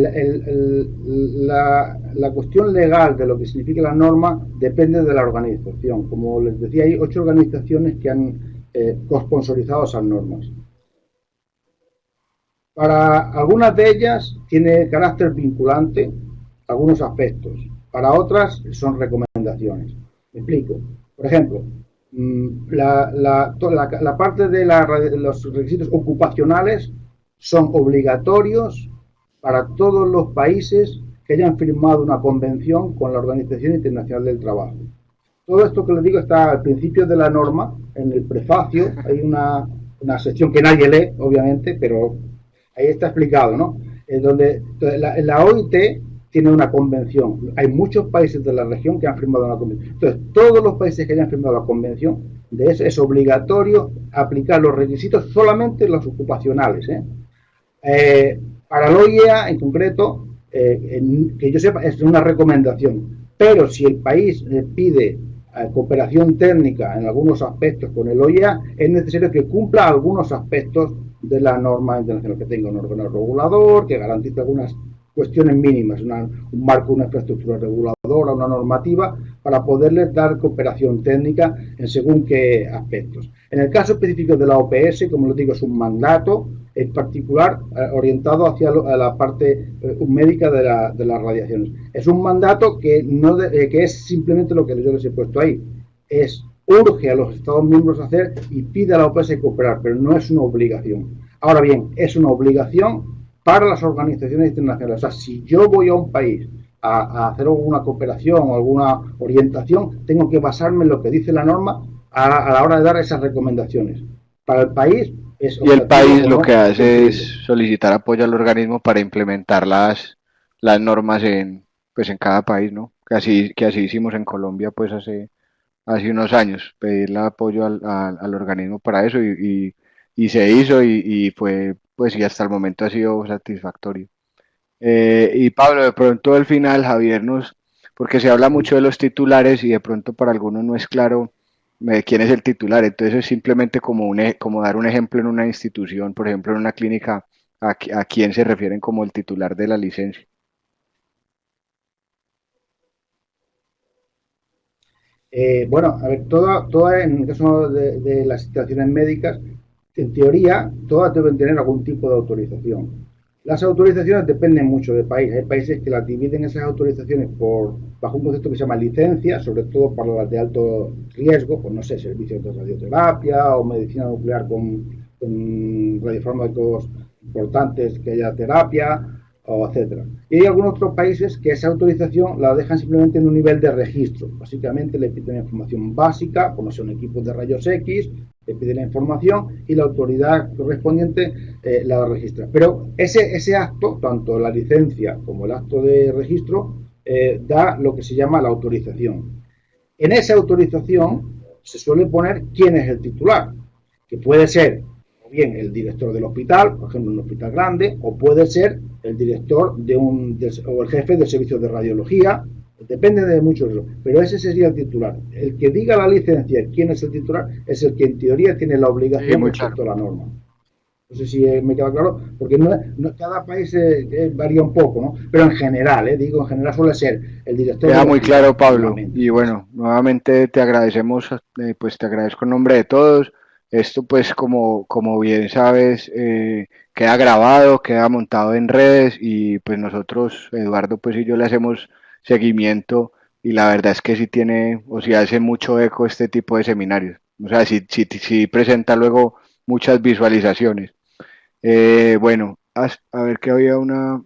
cuestión legal de lo que significa la norma depende de la organización. Como les decía, hay 8 organizaciones que han co-sponsorizado esas normas. Para algunas de ellas tiene carácter vinculante algunos aspectos. Para otras son recomendaciones. Me explico. Por ejemplo, la parte de los requisitos ocupacionales son obligatorios para todos los países que hayan firmado una convención con la Organización Internacional del Trabajo. Todo esto que les digo está al principio de la norma, en el prefacio, hay una sección que nadie lee, obviamente, pero ahí está explicado, ¿no? Donde la OIT tiene una convención. Hay muchos países de la región que han firmado una convención. Entonces, todos los países que hayan firmado la convención, de eso es obligatorio aplicar los requisitos solamente los ocupacionales, para la OIEA en concreto, que yo sepa, es una recomendación, pero si el país pide cooperación técnica en algunos aspectos con el OIEA, es necesario que cumpla algunos aspectos de la norma internacional, que tenga un órgano regulador, que garantice algunas cuestiones mínimas, un marco, una infraestructura reguladora, una normativa, para poderles dar cooperación técnica en según qué aspectos. En el caso específico de la OPS, como les digo, es un mandato en particular orientado hacia la parte médica de las radiaciones. Es un mandato que, que es simplemente lo que yo les he puesto ahí. Urge a los Estados miembros a hacer y pide a la OPS cooperar, pero no es una obligación. Ahora bien, es una obligación para las organizaciones internacionales. O sea, si yo voy a un país a hacer alguna cooperación o alguna orientación, tengo que basarme en lo que dice la norma a la hora de dar esas recomendaciones. Para el país es Y el país lo que no hace es cumplirlo. solicitar apoyo al organismo para implementar las normas pues en cada país, ¿no? Que así hicimos en Colombia pues hace unos años, pedirle apoyo al organismo para eso y se hizo y fue, pues y hasta el momento ha sido satisfactorio. Y Pablo, de pronto al final, Javier porque se habla mucho de los titulares y de pronto para algunos no es claro quién es el titular, entonces es simplemente como, como dar un ejemplo en una institución, por ejemplo en una clínica, a quién se refieren como el titular de la licencia. Bueno, a ver, toda en el caso de las situaciones médicas, en teoría, todas deben tener algún tipo de autorización. Las autorizaciones dependen mucho del país. Hay países que las dividen esas autorizaciones bajo un concepto que se llama licencia, sobre todo para las de alto riesgo, pues no sé, servicios de radioterapia o medicina nuclear con radiofármacos importantes, que haya terapia, o etcétera. Y hay algunos otros países que esa autorización la dejan simplemente en un nivel de registro. Básicamente le piden información básica, como son equipos de rayos X, le piden la información y la autoridad correspondiente la registra. Pero ese acto, tanto la licencia como el acto de registro, da lo que se llama la autorización. En esa autorización se suele poner quién es el titular, que puede ser o bien el director del hospital, por ejemplo, un hospital grande, o puede ser el director o el jefe del servicio de radiología, depende de muchos, pero ese sería el titular. El que diga la licencia quién es el titular es el que en teoría tiene la Sí, obligación muy claro. respecto a la norma. No sé si me queda claro, porque cada país varía un poco, ¿no? Pero en general, digo, en general suele ser el director Queda del muy hospital, claro, Pablo. normalmente. Y bueno, nuevamente te agradecemos, pues te agradezco en nombre de todos. Esto, pues, como bien sabes, queda grabado, queda montado en redes y pues nosotros, Eduardo, pues y yo le hacemos seguimiento y la verdad es que sí tiene, o sí hace mucho eco este tipo de seminarios. O sea, sí presenta luego muchas visualizaciones. Bueno, a ver que había a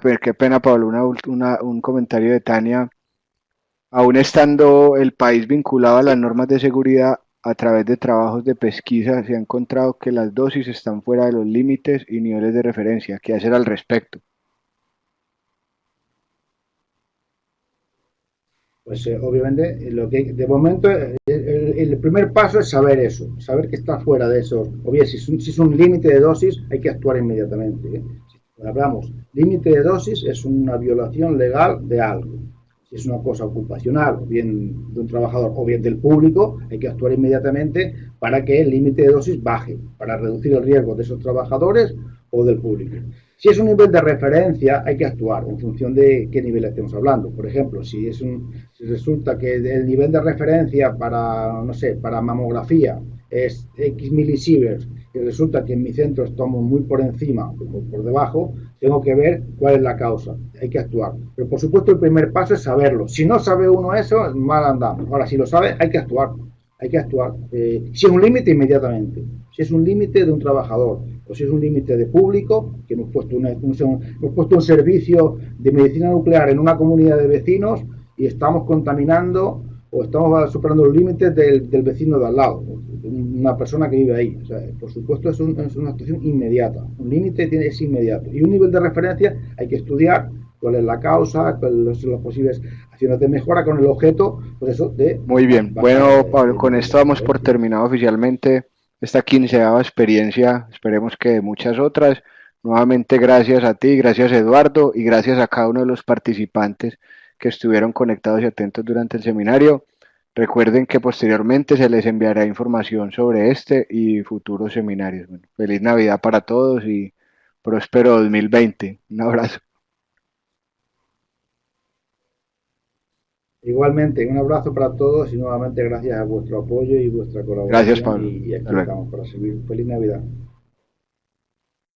ver, qué pena, Pablo, un comentario de Tania. Aún estando el país vinculado a las normas de seguridad, a través de trabajos de pesquisa se ha encontrado que las dosis están fuera de los límites y niveles de referencia. ¿Qué hacer al respecto? Pues obviamente lo que de momento el primer paso es saber eso, saber que está fuera de esos, o bien si es un límite de dosis hay que actuar inmediatamente. Si hablamos límite de dosis es una violación legal de algo. Si es una cosa ocupacional, o bien de un trabajador o bien del público, hay que actuar inmediatamente para que el límite de dosis baje, para reducir el riesgo de esos trabajadores o del público. Si es un nivel de referencia, hay que actuar en función de qué nivel estemos hablando. Por ejemplo, si resulta que el nivel de referencia para, no sé, para mamografía es X milisieverts y resulta que en mi centro estamos muy por encima o por debajo, tengo que ver cuál es la causa. Hay que actuar. Pero por supuesto el primer paso es saberlo. Si no sabe uno eso, mal andamos. Ahora, si lo sabe, hay que actuar. Hay que actuar. Si es un límite, inmediatamente. Si es un límite de un trabajador o si es un límite de público, que hemos puesto un servicio de medicina nuclear en una comunidad de vecinos y estamos contaminando o estamos superando los límites del vecino de al lado, una persona que vive ahí. O sea, por supuesto es una situación inmediata. Un límite es inmediato. Y un nivel de referencia hay que estudiar cuál es la causa, cuáles son las posibles acciones de mejora con el objeto, pues eso, de Muy bien. bajar Bueno, Pablo, el con nivel de esto damos por referencia. terminado oficialmente esta quinceava experiencia. Esperemos que de muchas otras. Nuevamente, gracias a ti, gracias Eduardo y gracias a cada uno de los participantes que estuvieron conectados y atentos durante el seminario. Recuerden que posteriormente se les enviará información sobre este y futuros seminarios. Bueno, feliz Navidad para todos y próspero 2020. Un abrazo. Igualmente, un abrazo para todos y nuevamente gracias a vuestro apoyo y vuestra Gracias, colaboración Pablo. y Hasta aquí luego. estamos para servir. Feliz Navidad.